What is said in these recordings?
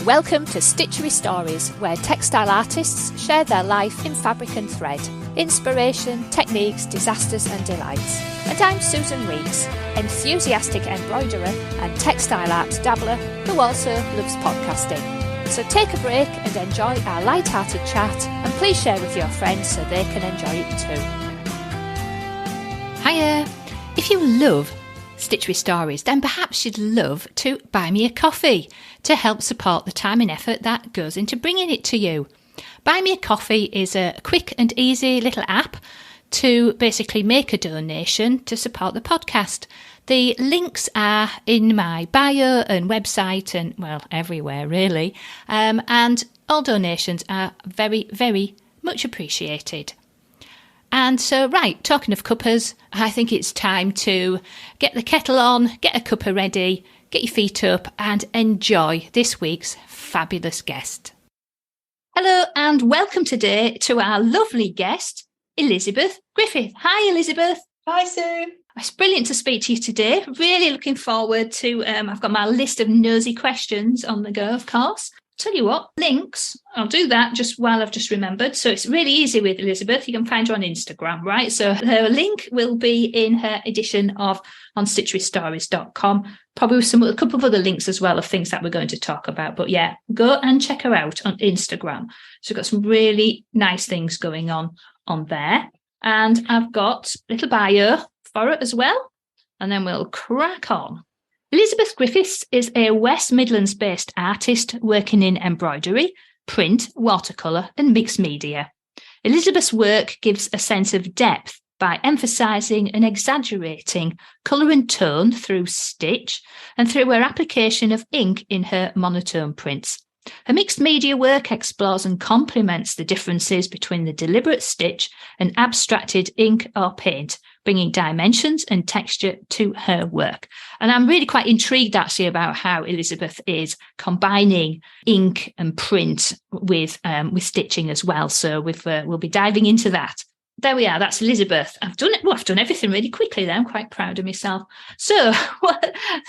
Welcome to Stitchery Stories, where textile artists share their life in fabric and thread, inspiration, techniques, disasters and delights. And I'm Susan Reeks, enthusiastic embroiderer and textile art dabbler who also loves podcasting. So take a break and enjoy our light-hearted chat, and please share with your friends so they can enjoy it too. Hiya! If you love Stitchery Stories, then perhaps you'd love to buy me a coffee to help support the time and effort that goes into bringing it to you. Buy Me a Coffee is a quick and easy little app to basically make a donation to support the podcast. The links are in my bio and website and, well, everywhere really. And all donations are very, very much appreciated. And so, right, talking of cuppers, I think it's time to get the kettle on, get a cuppa ready, get your feet up and enjoy this week's fabulous guest. Hello and welcome today to our lovely guest, Elizabeth Griffiths. Hi, Elizabeth. Hi, Sue. It's brilliant to speak to you today. Really looking forward to, I've got my list of nosy questions on the go, of course. Tell you what, links, I'll do that just while I've just remembered. So it's really easy with Elizabeth. You can find her on Instagram, right? So her link will be in her edition of on stitcherystories.com, probably with a couple of other links as well of things that we're going to talk about. But yeah, go and check her out on Instagram. So we've got some really nice things going on there. And I've got a little bio for it as well. And then we'll crack on. Elizabeth Griffiths is a West Midlands-based artist working in embroidery, print, watercolour and mixed media. Elizabeth's work gives a sense of depth by emphasising and exaggerating colour and tone through stitch and through her application of ink in her monotone prints. Her mixed media work explores and complements the differences between the deliberate stitch and abstracted ink or paint, bringing dimensions and texture to her work. And I'm really quite intrigued actually about how Elizabeth is combining ink and print with stitching as well. So we'll be diving into that. There we are. That's Elizabeth. I've done it. Well, I've done everything really quickly there. I'm quite proud of myself. So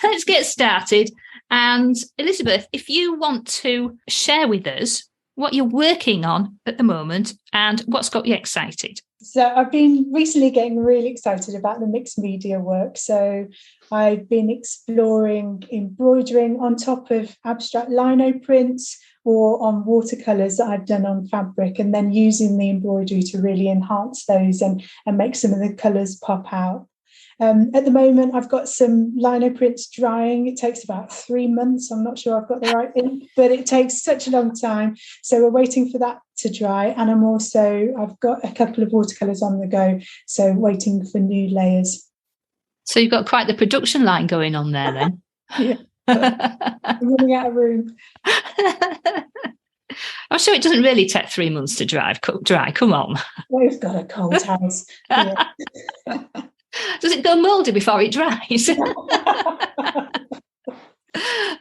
let's get started. And Elizabeth, if you want to share with us what you're working on at the moment and what's got you excited. So I've been recently getting really excited about the mixed media work. So I've been exploring embroidering on top of abstract lino prints or on watercolours that I've done on fabric, and then using the embroidery to really enhance those and make some of the colours pop out. At the moment, I've got some lino prints drying. It takes about 3 months. I'm not sure I've got the right thing, but it takes such a long time. So we're waiting for that to dry. And I've got a couple of watercolours on the go. So waiting for new layers. So you've got quite the production line going on there then. Yeah. I'm running out of room. I'm sure it doesn't really take 3 months to dry. Come on. We've got a cold house. Yeah. Does it go mouldy before it dries?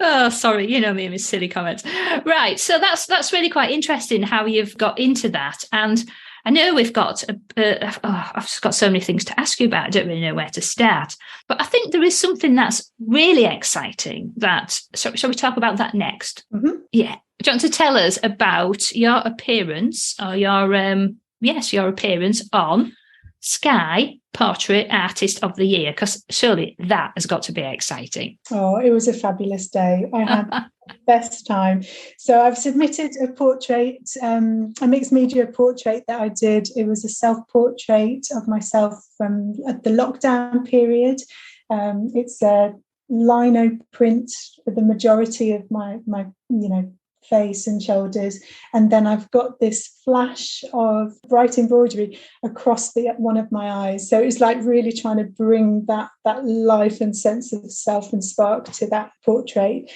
Oh, sorry, you know me and my silly comments. Right, so that's really quite interesting how you've got into that. And I know we've got, I've just got so many things to ask you about. I don't really know where to start. But I think there is something that's really exciting shall we talk about that next? Mm-hmm. Yeah. Do you want to tell us about your appearance or your appearance on Sky Portrait Artist of the Year, because surely that has got to be exciting. Oh, it was a fabulous day. I had the best time. So I've submitted a portrait, a mixed media portrait that I did. It was a self-portrait of myself from at the lockdown period. It's a lino print for the majority of my face and shoulders, and then I've got this flash of bright embroidery across one of my eyes. So it's like really trying to bring that life and sense of self and spark to that portrait.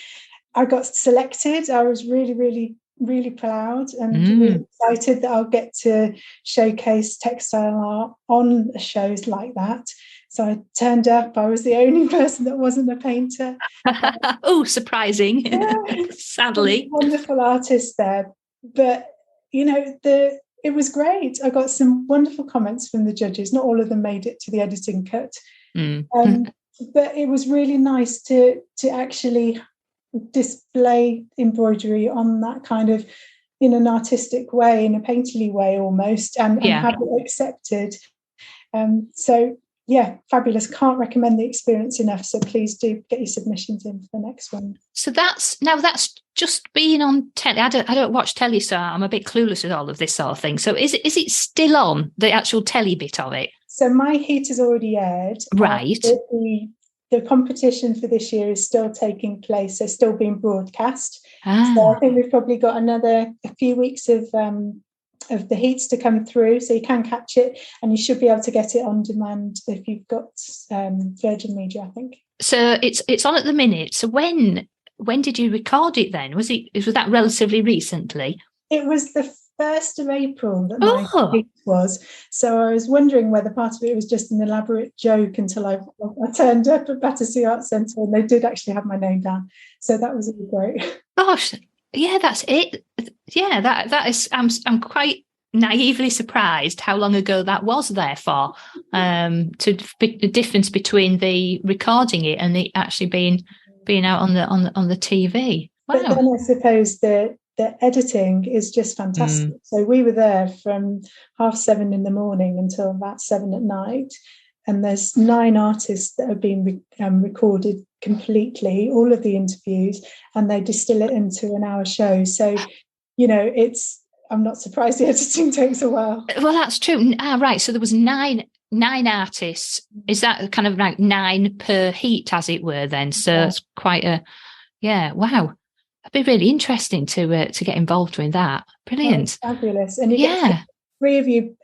I got selected. I was really, really, really proud and really excited that I'll get to showcase textile art on shows like that. So I turned up. I was the only person that wasn't a painter. Oh, surprising. Yeah. Sadly. Wonderful artist there. But, it was great. I got some wonderful comments from the judges. Not all of them made it to the editing cut. But it was really nice to actually display embroidery on that kind of, in an artistic way, in a painterly way almost, and have it accepted. So yeah, fabulous. Can't recommend the experience enough. So please do get your submissions in for the next one. So that's just being on telly. I don't watch telly, so I'm a bit clueless with all of this sort of thing. So is it still on, the actual telly bit of it? So My Heat has already aired. Right. The competition for this year is still taking place. So still being broadcast. So I think we've probably got a few weeks of the heats to come through, so you can catch it, and you should be able to get it on demand if you've got Virgin Media, I think. So it's on at the minute. So when did you record it then? Was that relatively recently? It was the 1st of April that my heat was. So I was wondering whether part of it was just an elaborate joke until I turned up at Battersea Arts Centre and they did actually have my name down. So that was really great. Gosh, yeah, that's it. Yeah, that is. I'm quite naively surprised how long ago that was there for. To the difference between the recording it and the actually being out on the TV. Wow. But then I suppose the editing is just fantastic. So we were there from 7:30 in the morning until about 7 at night. And there's 9 artists that have been recorded completely, all of the interviews, and they distill it into an hour show. So, I'm not surprised the editing takes a while. Well, that's true. Right. So there was nine artists. Is that kind of like 9 per heat, as it were, then? So it's quite wow. It'd be really interesting to get involved with that. Brilliant. Oh, fabulous. And you get 3 of you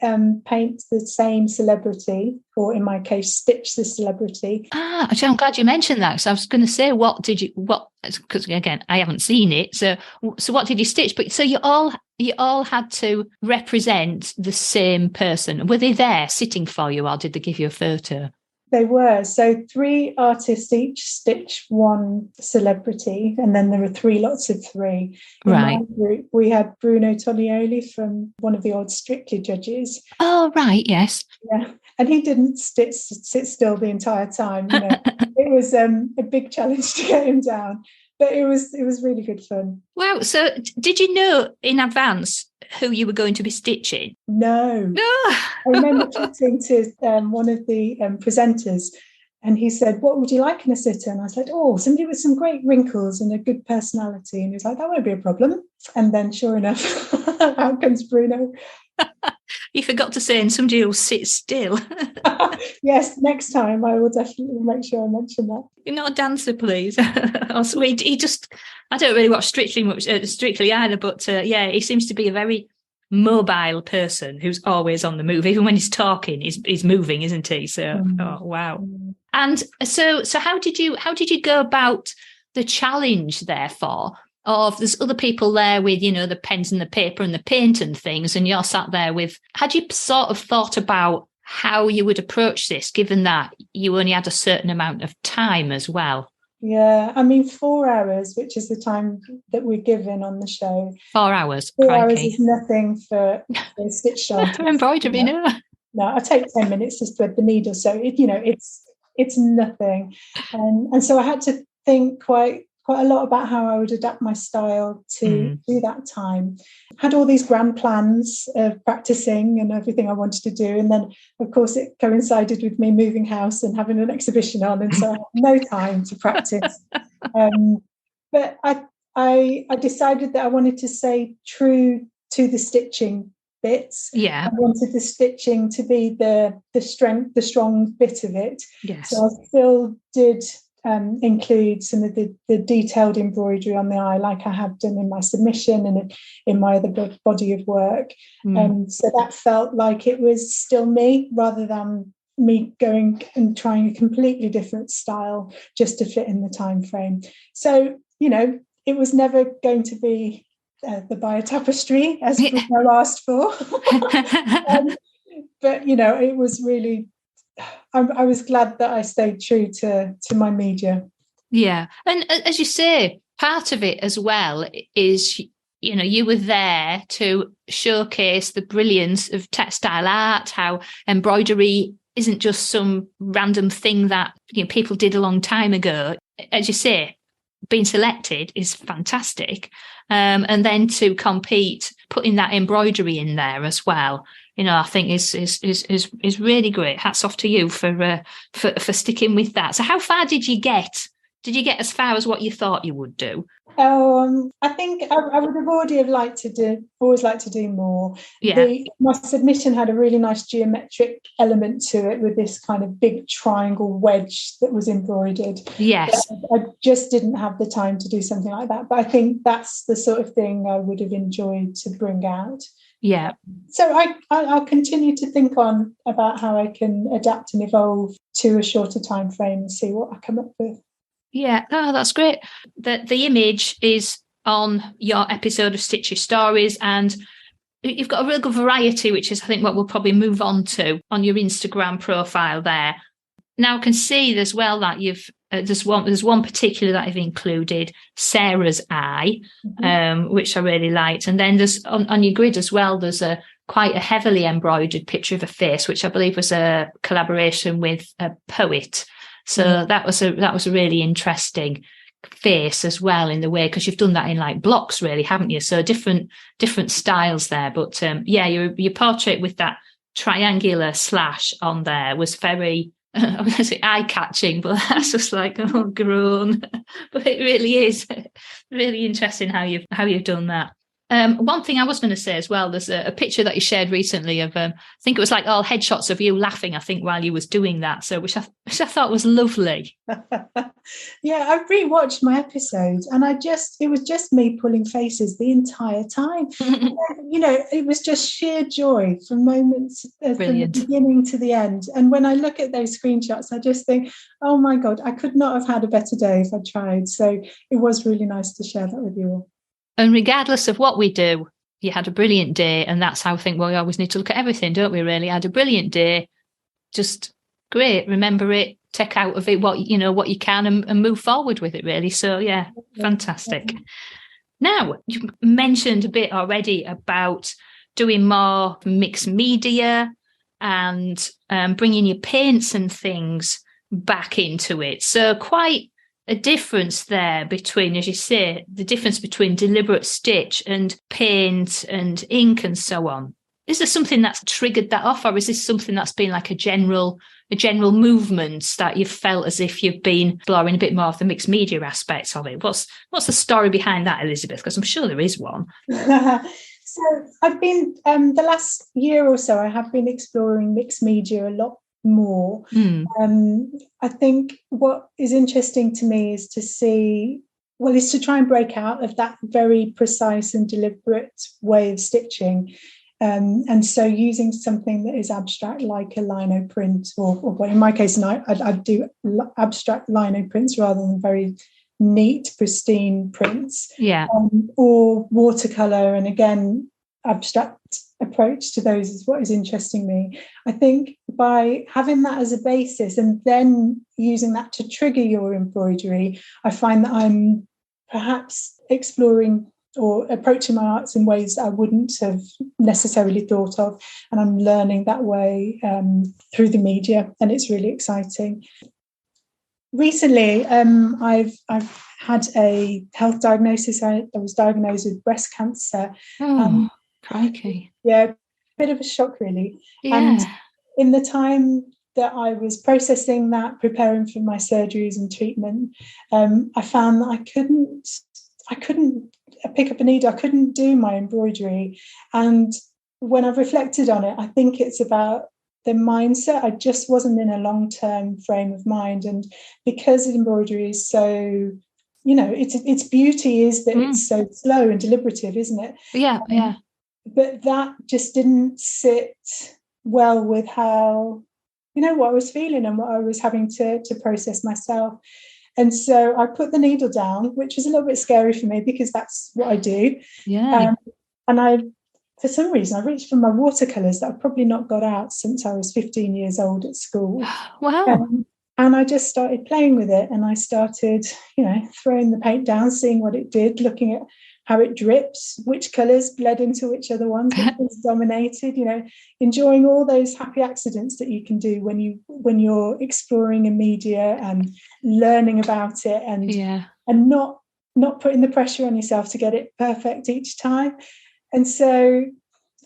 paint the same celebrity, or in my case, stitch the celebrity. I'm glad you mentioned that. So I was going to say, because again, I haven't seen it. So what did you stitch? But so you all had to represent the same person. Were they there sitting for you, or did they give you a photo? They were. So 3 artists each stitch 1 celebrity, and then there were 3 lots of 3. In my group, we had Bruno Tonioli from one of the old Strictly judges. Oh, right, yes. Yeah, and he didn't sit still the entire time. It was a big challenge to get him down, but it was really good fun. Wow. So did you know in advance who you were going to be stitching? No. I remember chatting to one of the presenters, and he said, "What would you like in a sitter?" And I was like, "Oh, somebody with some great wrinkles and a good personality." And he was like, "That won't be a problem." And then sure enough, out comes Bruno. You forgot to say, and somebody who'll sit still. Yes, next time I will definitely make sure I mention that. You're not a dancer, please. Also, he just, I don't really watch Strictly either, but he seems to be a very mobile person who's always on the move. Even when he's talking, he's moving, isn't he? So, oh, wow. And so how did you go about the challenge, therefore? Of there's other people there with, the pens and the paper and the paint and things, and you're sat there with, had you sort of thought about how you would approach this, given that you only had a certain amount of time as well? Yeah, 4 hours, which is the time that we're given on the show. 4 hours. 4 hours is nothing for a stitch artist. For embroidery, no. No, I take 10 minutes to thread the needle, so it's nothing. And so I had to think quite a lot about how I would adapt my style to do that time. I had all these grand plans of practicing and everything I wanted to do. And then, of course, it coincided with me moving house and having an exhibition on. And so I had no time to practice. But I decided that I wanted to stay true to the stitching bits. Yeah. I wanted the stitching to be the strong bit of it. Yes. So I still did include some of the detailed embroidery on the eye, like I have done in my submission and in my other body of work. So that felt like it was still me, rather than me going and trying a completely different style just to fit in the time frame. So, it was never going to be the Bayer tapestry, as Bruno asked for. But, it was really... I was glad that I stayed true to my media. Yeah. And as you say, part of it as well is, you were there to showcase the brilliance of textile art, how embroidery isn't just some random thing that people did a long time ago. As you say, being selected is fantastic. And then to compete, putting that embroidery in there as well, I think is really great. Hats off to you for sticking with that. So how far did you get? Did you get as far as what you thought you would do? I think I would have always liked to do more. Yeah. My submission had a really nice geometric element to it with this kind of big triangle wedge that was embroidered. Yes. But I just didn't have the time to do something like that. But I think that's the sort of thing I would have enjoyed to bring out. Yeah. So I'll continue to think on about how I can adapt and evolve to a shorter time frame and see what I come up with. Yeah, that's great. The image is on your episode of Stitch Your Stories, and you've got a real good variety, which is, I think, what we'll probably move on to on your Instagram profile there. Now I can see as well that you've there's one particular that I've included, Sarah's eye, which I really liked, and then there's on your grid as well. There's quite a heavily embroidered picture of a face, which I believe was a collaboration with a poet. So that was a really interesting face as well, in the way, because you've done that in like blocks, really, haven't you? So different styles there. But your portrait with that triangular slash on there was very, I'm going to say eye-catching, but that's just like, oh, groan. But it really is really interesting how you've done that. One thing I was going to say as well, there's a picture that you shared recently of, I think it was like all headshots of you laughing, I think, while you was doing that. So which I thought was lovely. Yeah, I've rewatched my episodes and it was just me pulling faces the entire time. It was just sheer joy from moments from the beginning to the end. And when I look at those screenshots, I just think, oh my God, I could not have had a better day if I tried. So it was really nice to share that with you all. And regardless of what we do, you had a brilliant day. And that's how I think, we always need to look at everything, don't we, really? I had a brilliant day. Just great. Remember it, take out of it what you can and move forward with it, really. So, yeah, fantastic. Now, you mentioned a bit already about doing more mixed media and bringing your paints and things back into it. So quite a difference there between, as you say, the difference between deliberate stitch and paint and ink and so on. Is there something that's triggered that off, or is this something that's been like a general movement that you've felt as if you've been exploring a bit more of the mixed media aspects of it? What's the story behind that, Elizabeth? Because I'm sure there is one. So I've been the last year or so, I have been exploring mixed media a lot more. I think what is interesting to me is to try and break out of that very precise and deliberate way of stitching, and so using something that is abstract, like a lino print, or in my case, I do abstract lino prints rather than very neat, pristine prints, or watercolour, and again, abstract approach to those is what is interesting me. I think by having that as a basis and then using that to trigger your embroidery, I find that I'm perhaps exploring or approaching my arts in ways that I wouldn't have necessarily thought of, and I'm learning that way through the media, and it's really exciting. Recently, I've had a health diagnosis. I was diagnosed with breast cancer. Crikey. Yeah, a bit of a shock, really. Yeah. And in the time that I was processing that, preparing for my surgeries and treatment, I found that I couldn't pick up a needle. I couldn't do my embroidery. And when I've reflected on it, I think it's about the mindset. I just wasn't in a long-term frame of mind. And because embroidery is so, its beauty is that it's so slow and deliberative, isn't it? Yeah, yeah. But that just didn't sit well with how, what I was feeling and what I was having to process myself. And so I put the needle down, which was a little bit scary for me because that's what I do. Yeah. And for some reason, I reached for my watercolours that I've probably not got out since I was 15 years old at school. Wow. And I just started playing with it, and I started, throwing the paint down, seeing what it did, looking at how it drips, which colours bled into which other ones, which was dominated, enjoying all those happy accidents that you can do when you're exploring a media and learning about it and and not putting the pressure on yourself to get it perfect each time. And so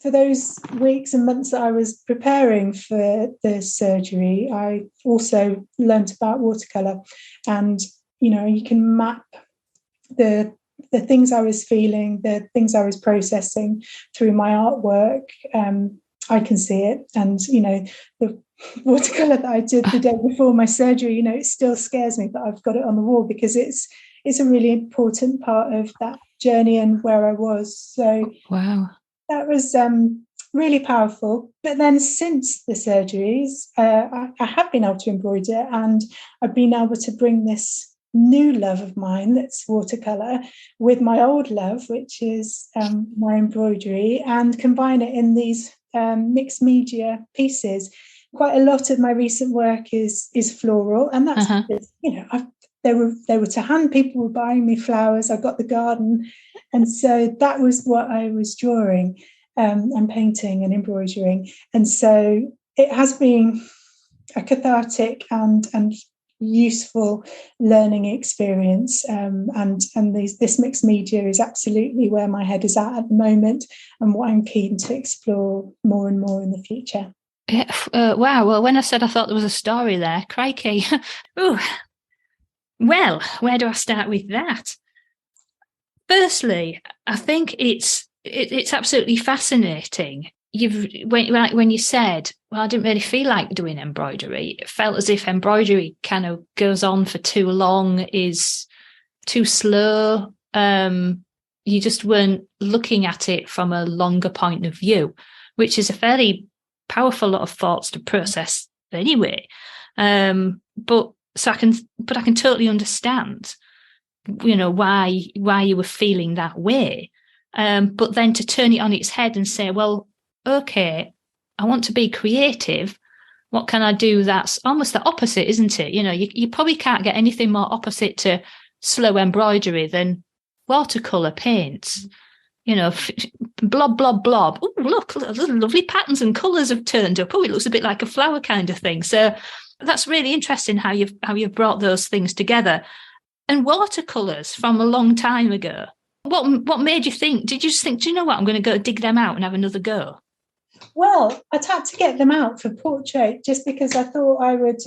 for those weeks and months that I was preparing for the surgery, I also learnt about watercolour, and you can map the things I was feeling, the things I was processing through my artwork. I can see it, and the watercolour that I did the day before my surgery, it still scares me, but I've got it on the wall because it's a really important part of that journey and where I was. So wow, that was really powerful. But then since the surgeries, I have been able to embroider, and I've been able to bring this new love of mine, that's watercolour, with my old love, which is my embroidery, and combine it in these mixed media pieces. Quite a lot of my recent work is floral, and that's because, they were to hand. People were buying me flowers. I got the garden, and so that was what I was drawing and painting and embroidering. And so it has been a cathartic and useful learning experience, and this mixed media is absolutely where my head is at the moment, and what I'm keen to explore more and more in the future. Yeah, wow. Well, when I said I thought there was a story there, crikey. Ooh. Well, where do I start with that? Firstly, I think it's absolutely fascinating. When you said, well, I didn't really feel like doing embroidery. It felt as if embroidery kind of goes on for too long, is too slow. You just weren't looking at it from a longer point of view, which is a fairly powerful lot of thoughts to process anyway. But I can totally understand, why you were feeling that way. But then to turn it on its head and say, well, okay, I want to be creative. What can I do that's almost the opposite, isn't it? You probably can't get anything more opposite to slow embroidery than watercolour paints. Blob, blob, blob. Oh, look, lovely patterns and colours have turned up. Oh, it looks a bit like a flower kind of thing. So that's really interesting how you've brought those things together. And watercolours from a long time ago. What made you think? Did you just think, do you know what? I'm going to go dig them out and have another go? Well, I'd had to get them out for portrait just because I thought I would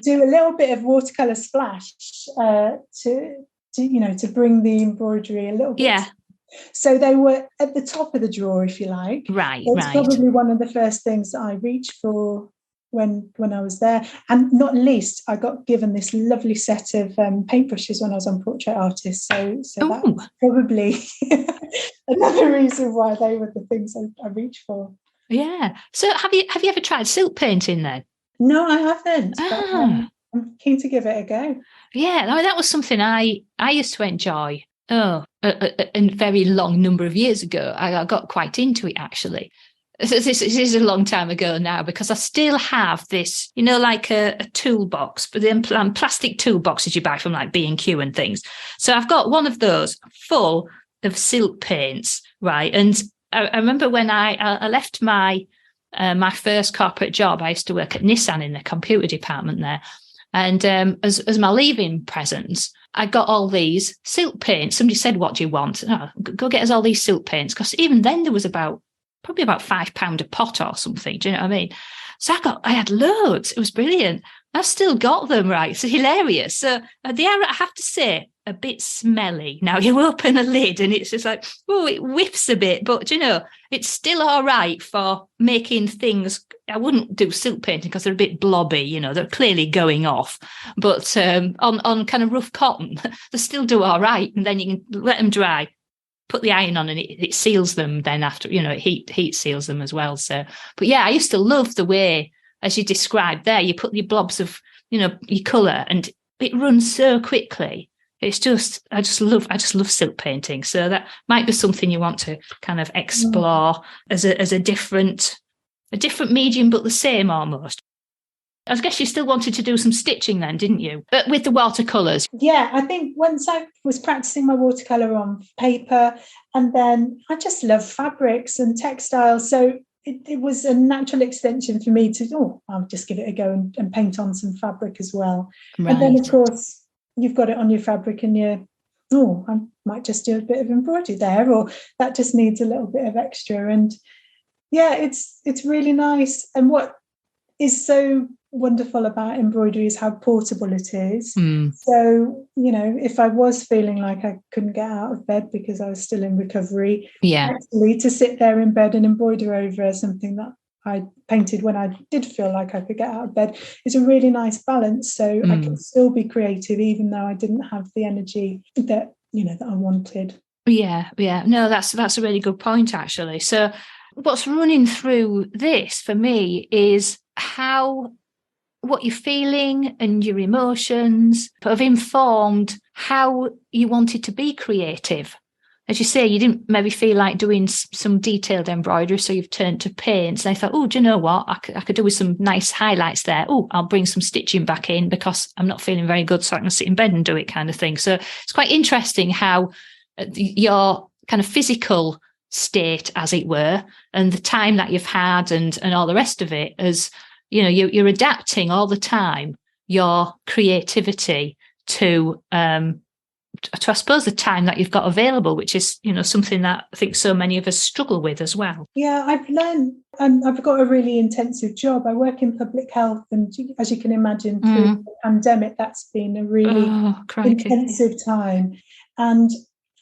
do a little bit of watercolour splash to bring the embroidery a little bit. Yeah. So they were at the top of the drawer, if you like. Right, It's probably one of the first things that I reached for when I was there. And not least, I got given this lovely set of paintbrushes when I was on Portrait Artist. So that's probably another reason why they were the things I reached for. Yeah. So have you ever tried silk painting then? No, I haven't. But, I'm keen to give it a go. Yeah, that was something I used to enjoy. A very long number of years ago. I got quite into it, actually. This is a long time ago now, because I still have this, like a toolbox, but then plastic toolboxes you buy from like B&Q and things. So I've got one of those full of silk paints, right? And I remember when I left my first corporate job, I used to work at Nissan in the computer department there. And as my leaving presents, I got all these silk paints. Somebody said, what do you want? Oh, go get us all these silk paints. Because even then there was probably about £5 a pot or something. Do you know what I mean? So I had loads. It was brilliant. I've still got them, right? It's hilarious. So they are, I have to say, a bit smelly. Now you open a lid and it's just like, oh, it whiffs a bit. But, it's still all right for making things. I wouldn't do silk painting because they're a bit blobby, they're clearly going off. But on kind of rough cotton, they still do all right. And then you can let them dry, put the iron on, and it seals them then after, heat seals them as well. So, but yeah, I used to love the way, as you described there, you put your blobs of, your colour and it runs so quickly. It's just, I just love silk painting. So that might be something you want to kind of explore as a different medium, but the same almost. I guess you still wanted to do some stitching then, didn't you? But with the watercolours. Yeah, I think once I was practicing my watercolour on paper, and then I just love fabrics and textiles. So it was a natural extension for me to, I'll just give it a go and paint on some fabric as well. Right. And then, of course, you've got it on your fabric and I might just do a bit of embroidery there, or that just needs a little bit of extra. And yeah, it's really nice. And what is so wonderful about embroidery is how portable it is. So, if I was feeling like I couldn't get out of bed because I was still in recovery, actually to sit there in bed and embroider over something that I painted when I did feel like I could get out of bed is a really nice balance. So I can still be creative even though I didn't have the energy that I wanted. Yeah. No, that's a really good point, actually. So what's running through this for me is how what you're feeling and your emotions have informed how you wanted to be creative. As you say, you didn't maybe feel like doing some detailed embroidery, so you've turned to paints. And I thought, do you know what? I could do with some nice highlights there. I'll bring some stitching back in because I'm not feeling very good, so I can sit in bed and do it, kind of thing. So it's quite interesting how your kind of physical state, as it were, and the time that you've had and all the rest of it, as you're adapting all the time your creativity to I suppose the time that you've got available, which is something that I think so many of us struggle with as well. Yeah, I've learned, and I've got a really intensive job. I work in public health, and as you can imagine, through the pandemic, that's been a really intensive time. And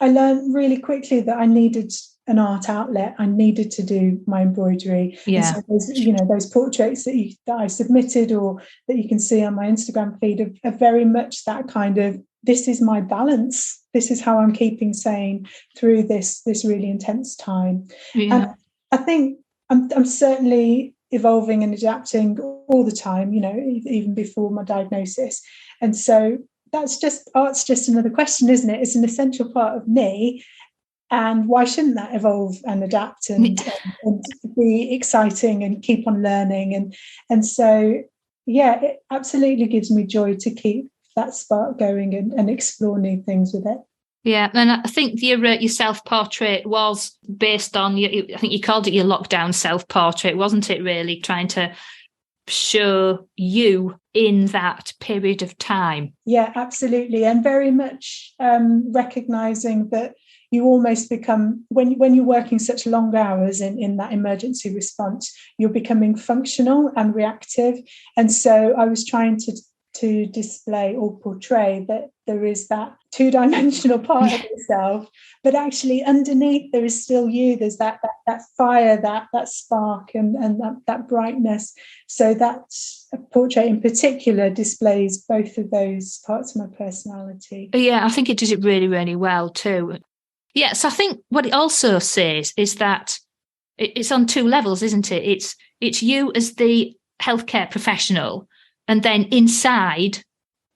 I learned really quickly that I needed an art outlet. I needed to do my embroidery. Yeah. And so those portraits that I submitted or that you can see on my Instagram feed are very much that kind of, this is my balance. This is how I'm keeping sane through this really intense time. Yeah. And I think I'm certainly evolving and adapting all the time, even before my diagnosis. And so art's just another question, isn't it? It's an essential part of me. And why shouldn't that evolve and adapt and be exciting and keep on learning? And so, yeah, it absolutely gives me joy to keep that spark going and explore new things with it. Yeah, and I think your self-portrait was based on, I think you called it your lockdown self-portrait, wasn't it, really? Trying to show you in that period of time. Yeah, absolutely. And very much recognising that you almost become, when you're working such long hours in that emergency response, you're becoming functional and reactive. And so I was trying to display or portray that there is that two-dimensional part of yourself, but actually underneath there is still you. There's that fire, that spark and that brightness. So that portrait in particular displays both of those parts of my personality. Yeah, I think it does it really, really well too. Yeah, so I think what it also says is that it's on two levels, isn't it? It's you as the healthcare professional, and then inside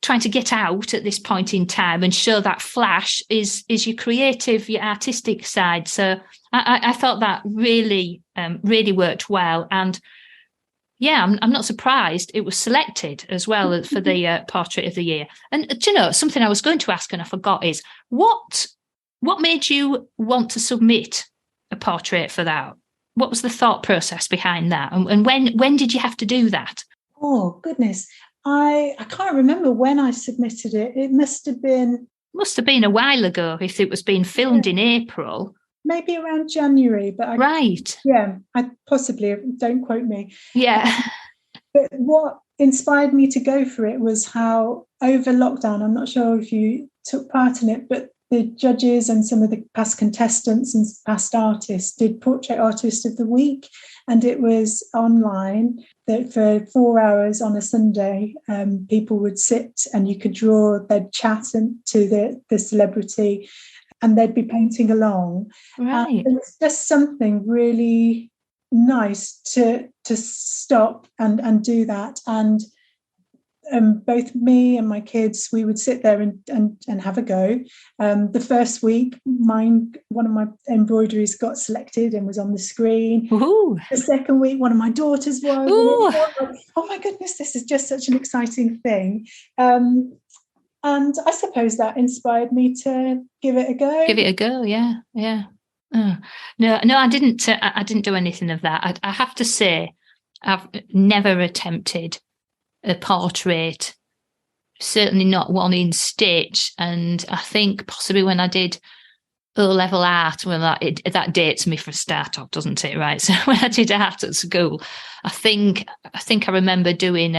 trying to get out at this point in time and show that flash is your creative, your artistic side. So I thought that really, really worked well. And yeah, I'm not surprised it was selected as well for the Portrait of the Year. And do you know, something I was going to ask and I forgot is, what made you want to submit a portrait for that? What was the thought process behind that? And when did you have to do that? Oh, goodness. I can't remember when I submitted it. It must have been a while ago if it was being filmed in April. Maybe around January. But right. Yeah, I possibly, don't quote me. Yeah. But what inspired me to go for it was how over lockdown, I'm not sure if you took part in it, but the judges and some of the past contestants and past artists did Portrait Artist of the Week, and it was online. That for 4 hours on a Sunday, people would sit and you could draw, they'd chat to the celebrity and they'd be painting along. Right. And it was just something really nice to stop and do that. And both me and my kids, we would sit there and have a go. The first week, one of my embroideries got selected and was on the screen. Ooh. The second week, one of my daughters was. Oh my goodness, this is just such an exciting thing. And I suppose that inspired me to give it a go. Give it a go, yeah. Oh. No, I didn't. I didn't do anything of that. I have to say, I've never attempted a portrait certainly not one in stitch. And I think possibly when I did O-level art, well, that dates me for a start off, doesn't it? Right. So when I did art at school, I think I remember doing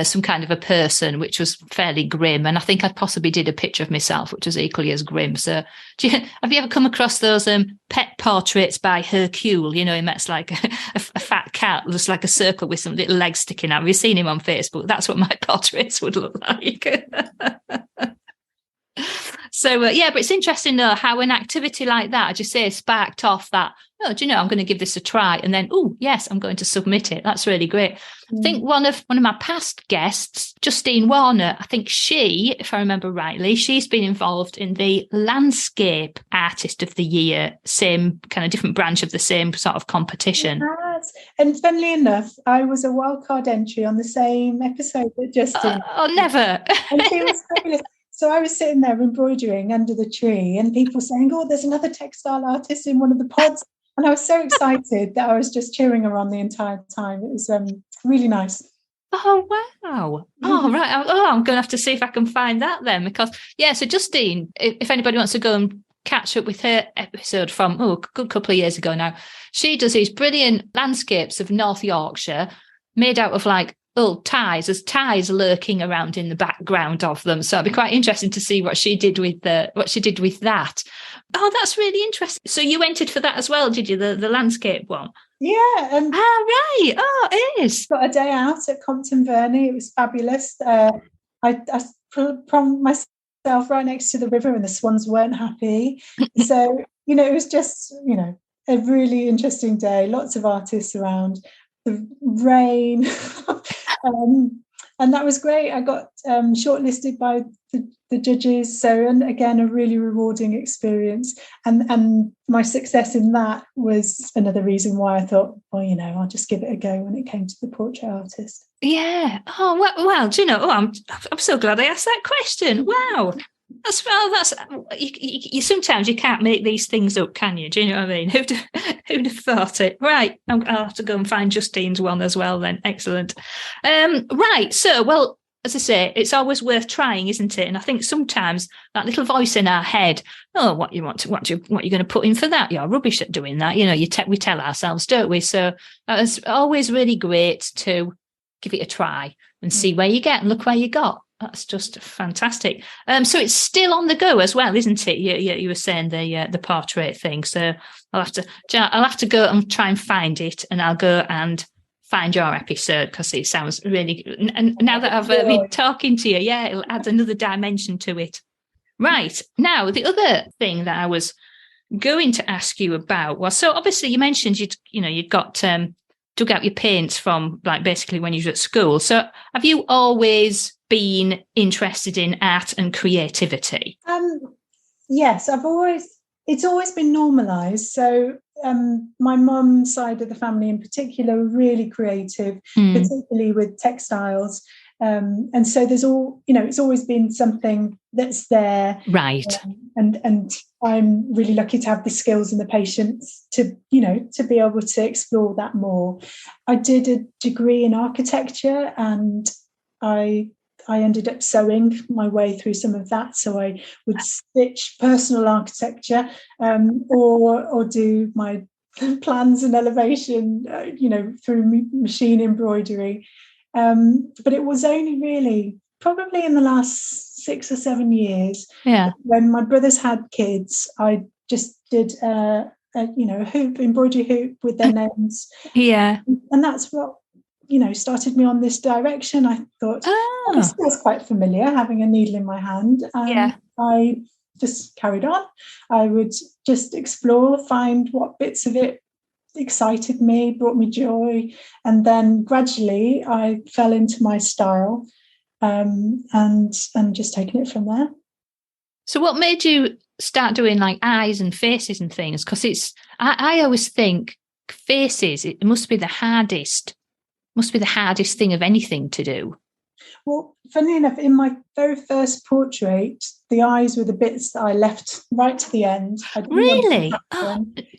some kind of a person, which was fairly grim, and I think I possibly did a picture of myself, which was equally as grim. So, have you ever come across those pet portraits by Hercule? You know, he makes like a fat cat, just like a circle with some little legs sticking out. Have you seen him on Facebook? That's what my portraits would look like. So, but it's interesting though how an activity like that, as you say, sparked off that, oh, do you know, I'm going to give this a try. And then, oh, yes, I'm going to submit it. That's really great. I think one of my past guests, Justine Warner, I think she, if I remember rightly, she's been involved in the Landscape Artist of the Year, same kind of different branch of the same sort of competition. Yes. And funnily enough, I was a wildcard entry on the same episode that Justine. Never. And she was fabulous. So I was sitting there embroidering under the tree and people saying, oh, there's another textile artist in one of the pods. And I was so excited that I was just cheering her on the entire time. It was really nice. Oh, wow. Oh, right. I'm going to have to see if I can find that then. Because, so Justine, if anybody wants to go and catch up with her episode from, a good couple of years ago now, she does these brilliant landscapes of North Yorkshire made out of like old ties. There's ties lurking around in the background of them. So it'd be quite interesting to see what she did with that. Oh, that's really interesting. So you entered for that as well, did you? The landscape one? Yeah. Right. Oh, it is. Got a day out at Compton Verney. It was fabulous. I propped myself right next to the river and the swans weren't happy. So, it was just, a really interesting day. Lots of artists around. The rain. And that was great. I got shortlisted by the judges. So, and again, a really rewarding experience. And my success in that was another reason why I thought, well, I'll just give it a go when it came to the portrait artist. Yeah. Oh, well, do you know, I'm so glad I asked that question. Wow. That's you sometimes you can't make these things up, can you? Do you know what I mean? Who'd have thought it? Right, I'll have to go and find Justine's one as well then. Excellent. Right, so, well, as I say, it's always worth trying, isn't it? And I think sometimes that little voice in our head, oh, what you're going to put in for that? You're rubbish at doing that. We tell ourselves, don't we? So it's always really great to give it a try and see where you get and look where you got. That's just fantastic. So it's still on the go as well, isn't it? You were saying the portrait thing. So I'll have to go and try and find it, and I'll go and find your episode because it sounds really. And now that I've been talking to you, it'll add another dimension to it. Right now, the other thing that I was going to ask you about was, so obviously you mentioned you'd got dug out your paints from like basically when you were at school. So have you always been interested in art and creativity? Yes, it's always been normalised. So my mum's side of the family in particular were really creative, particularly with textiles. And so there's it's always been something that's there. Right. And I'm really lucky to have the skills and the patience to be able to explore that more. I did a degree in architecture and I ended up sewing my way through some of that. So I would stitch personal architecture or do my plans and elevation, through machine embroidery. But it was only really probably in the last 6 or 7 years when my brothers had kids, I just did a embroidery hoop with their names. Yeah. And that's what started me on this direction. I thought, this feels quite familiar, having a needle in my hand. I just carried on. I would just explore, find what bits of it excited me, brought me joy. And then gradually I fell into my style and just taking it from there. So what made you start doing like eyes and faces and things? Because I always think faces, it must be the hardest thing of anything to do. Well, funnily enough, in my very first portrait, the eyes were the bits that I left right to the end. Really?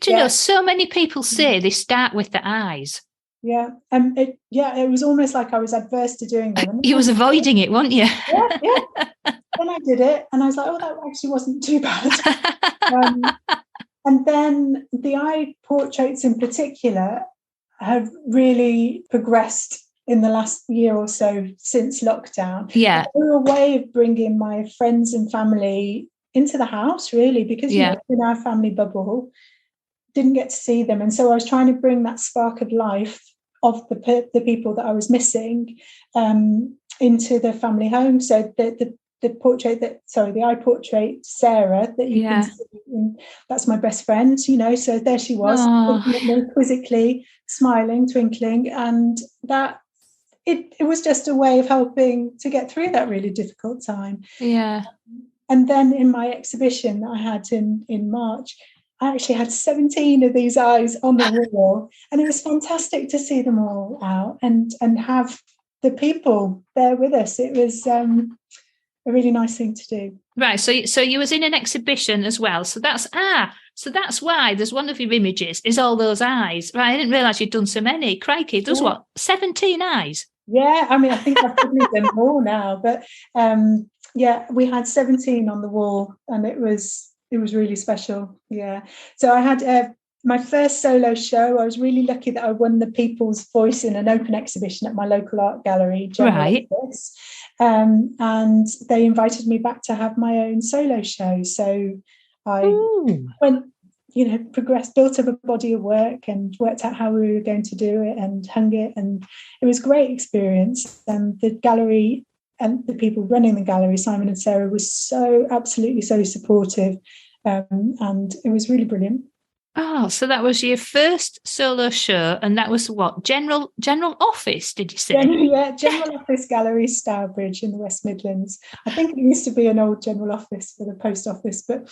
Do you know, so many people say they start with the eyes. Yeah. It was almost like I was adverse to doing them. You was avoiding it, weren't you? Yeah. Then I did it, and I was like, oh, that actually wasn't too bad. And then the eye portraits in particular have really progressed in the last year or so since lockdown. Yeah. They were a way of bringing my friends and family into the house, really, because you know, in our family bubble, didn't get to see them. And so I was trying to bring that spark of life of the people that I was missing into the family home. So the eye portrait, Sarah, that you can see, that's my best friend, you know, so there she was, looking at me quizzically, smiling, twinkling, and that it was just a way of helping to get through that really difficult time. Yeah. And then in my exhibition that I had in March, I actually had 17 of these eyes on the wall, and it was fantastic to see them all out and have the people there with us. It was a really nice thing to do. Right. So you was in an exhibition as well. So that's why there's one of your images is all those eyes. Right. I didn't realise you'd done so many. Crikey, there's what, 17 eyes? Yeah, I mean, I think I've probably done more now, but we had 17 on the wall, and it was really special. Yeah. So I had my first solo show. I was really lucky that I won the People's Voice in an open exhibition at my local art gallery, Right. And they invited me back to have my own solo show. So I went, you know, progressed, built up a body of work and worked out how we were going to do it and hung it. And it was a great experience. And the gallery and the people running the gallery, Simon and Sarah, was so absolutely so supportive. And it was really brilliant. Oh, so that was your first solo show, and that was what, General Office, did you say? General Office Gallery, Stourbridge in the West Midlands. I think it used to be an old General Office for the Post Office, but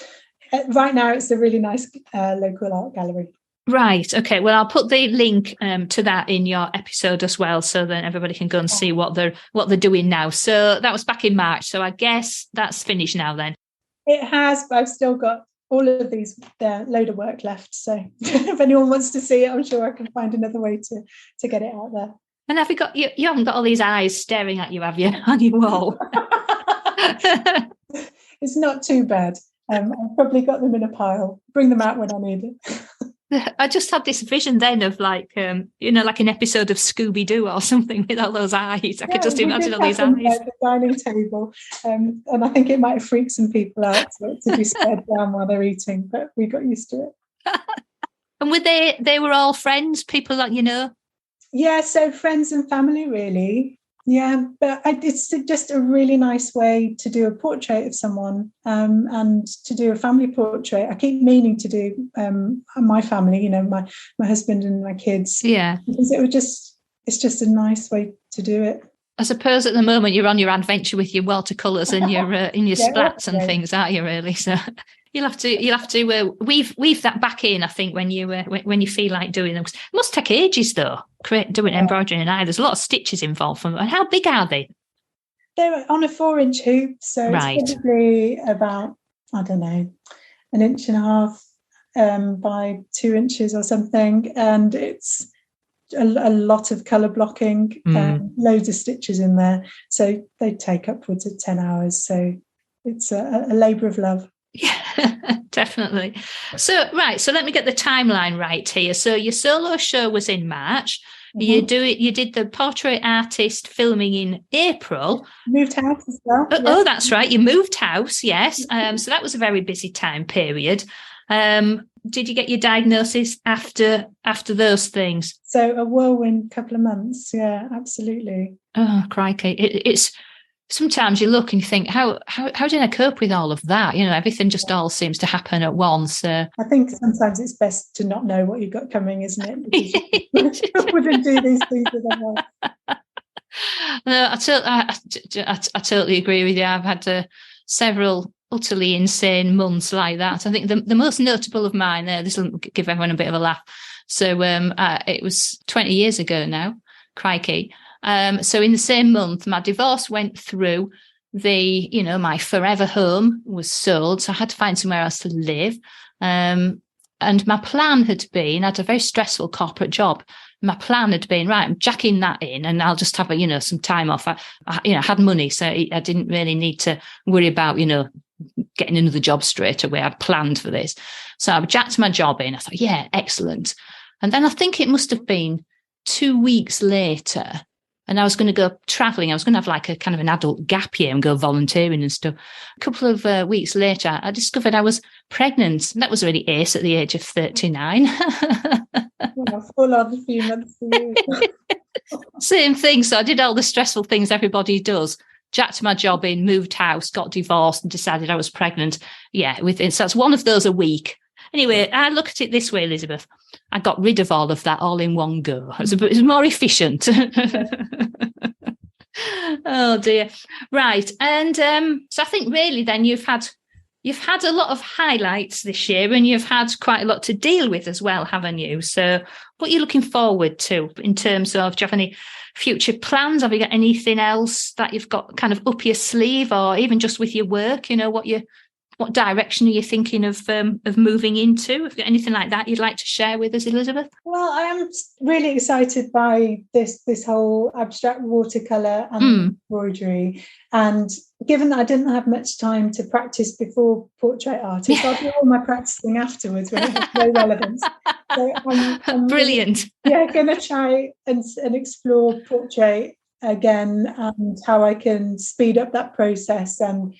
right now it's a really nice local art gallery. Right. Okay. Well, I'll put the link to that in your episode as well, so then everybody can go and see what they're doing now. So that was back in March. So I guess that's finished now then. It has, but I've still got all of these load of work left. So if anyone wants to see it, I'm sure I can find another way to get it out there. And have you got you haven't got all these eyes staring at you, have you, on your wall? It's not too bad. I've probably got them in a pile. Bring them out when I need it. I just had this vision then of like like an episode of Scooby-Doo or something with all those eyes. I could just imagine all these eyes. At the dining table, and I think it might freak some people out to be stared down while they're eating, but we got used to it. And were they were all friends, people that you know? Yeah, so friends and family, really. Yeah, but it's just a really nice way to do a portrait of someone and to do a family portrait. I keep meaning to do my family, you know, my husband and my kids. Yeah, because it's just a nice way to do it. I suppose at the moment you're on your adventure with your watercolours and your splats and things, aren't you? Really, so you'll have to weave that back in. I think when you feel like doing them, it must take ages though. Doing embroidery and eye. There's a lot of stitches involved. And how big are they? They're on a 4-inch hoop, so it's probably about, I don't know, 1.5 inches by 2 inches or something, and it's a lot of colour blocking, loads of stitches in there, so they take upwards of 10 hours. So it's a labour of love. Yeah, definitely. So let me get the timeline right here. So your solo show was in March. Mm-hmm. You did the portrait artist filming in April. Moved house as well. Oh, that's right. You moved house, yes. So that was a very busy time period. Did you get your diagnosis after those things? So a whirlwind couple of months. Yeah, absolutely. Oh, crikey! It's sometimes you look and you think, how did I cope with all of that? You know, everything just all seems to happen at once. I think sometimes it's best to not know what you've got coming, isn't it? Because you wouldn't do these things otherwise. No, I totally agree with you. I've had several utterly insane months like that. I think the most notable of mine, this will give everyone a bit of a laugh. So it was 20 years ago now, crikey. So in the same month, my divorce went through. My forever home was sold, so I had to find somewhere else to live. And my plan had been, I had a very stressful corporate job my plan had been, right, I'm jacking that in and I'll just have some time off. I had money, so I didn't really need to worry about, getting another job straight away. I'd planned for this. So I jacked my job in. I thought, yeah, excellent. And then I think it must have been 2 weeks later, and I was going to go travelling. I was going to have like a kind of an adult gap year and go volunteering and stuff. A couple of weeks later, I discovered I was pregnant. And that was really ace at the age of 39. Full on a few months for you. Same thing. So I did all the stressful things everybody does. Jacked my job in, moved house, got divorced and decided I was pregnant. Yeah, so that's one of those a week. Anyway, I look at it this way, Elizabeth. I got rid of all of that all in one go. It was more efficient. Oh, dear. Right. And so I think really then you've had a lot of highlights this year and you've had quite a lot to deal with as well, haven't you? So what are you looking forward to in terms of, do you have any future plans? Have you got anything else that you've got kind of up your sleeve, or even just with your work, what direction are you thinking of moving into? Have you got anything like that you'd like to share with us, Elizabeth? Well, I am really excited by this whole abstract watercolour and embroidery. And given that I didn't have much time to practice before portrait artist, I'll do all my practicing afterwards when it has no relevance. So I'm brilliant. Going to try and explore portrait again and how I can speed up that process and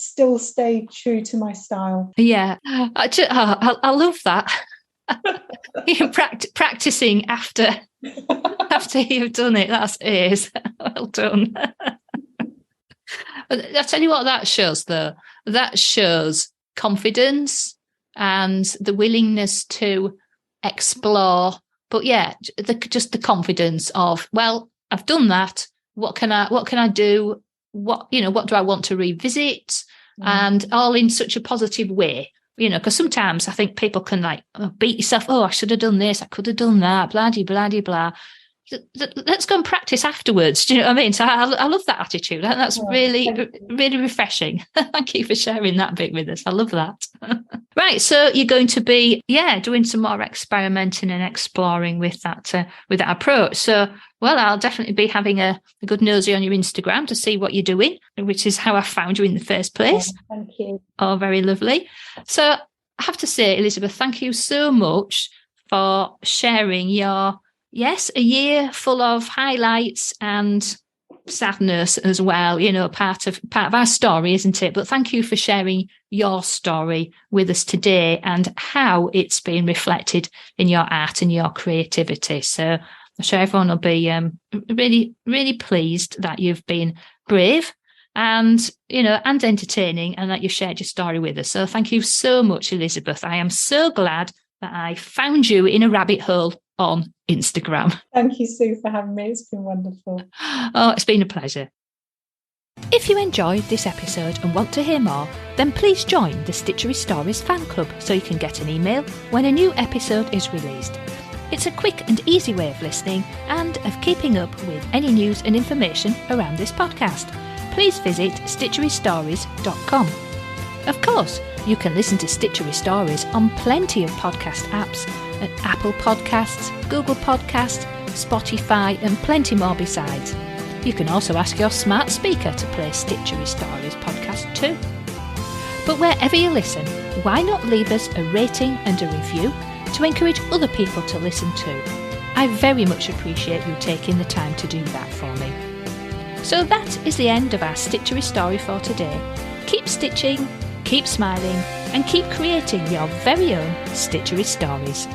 still stay true to my style. Yeah, I love that. You're practicing after you've done it. That's ace. Well done. I'll tell you what that shows, though. That shows confidence and the willingness to explore. But yeah, just the confidence of, well, I've done that. What can I do? What do I want to revisit? And all in such a positive way, because sometimes I think people can beat yourself. Oh, I should have done this. I could have done that. Blah, blah, blah, blah. Let's go and practice afterwards. Do you know what I mean? So I love that attitude. That's really refreshing. Thank you for sharing that bit with us. I love that. Right. So you're going to be, doing some more experimenting and exploring with that approach. So, well, I'll definitely be having a good nosy on your Instagram to see what you're doing, which is how I found you in the first place. Oh, thank you. Oh, very lovely. So I have to say, Elizabeth, thank you so much for sharing your, a year full of highlights and sadness as well, part of our story, isn't it? But thank you for sharing your story with us today and how it's been reflected in your art and your creativity. So I'm sure everyone will be really, really pleased that you've been brave and, and entertaining and that you've shared your story with us. So thank you so much, Elizabeth. I am so glad that I found you in a rabbit hole on Instagram. Thank you, Sue, for having me. It's been wonderful. Oh, it's been a pleasure. If you enjoyed this episode and want to hear more, then please join the Stitchery Stories fan club so you can get an email when a new episode is released. It's a quick and easy way of listening and of keeping up with any news and information around this podcast. Please visit stitcherystories.com. Of course, you can listen to Stitchery Stories on plenty of podcast apps at Apple Podcasts, Google Podcasts, Spotify and plenty more besides. You can also ask your smart speaker to play Stitchery Stories podcast too. But wherever you listen, why not leave us a rating and a review to encourage other people to listen too? I very much appreciate you taking the time to do that for me. So that is the end of our Stitchery story for today. Keep stitching, keep smiling, and keep creating your very own Stitchery stories.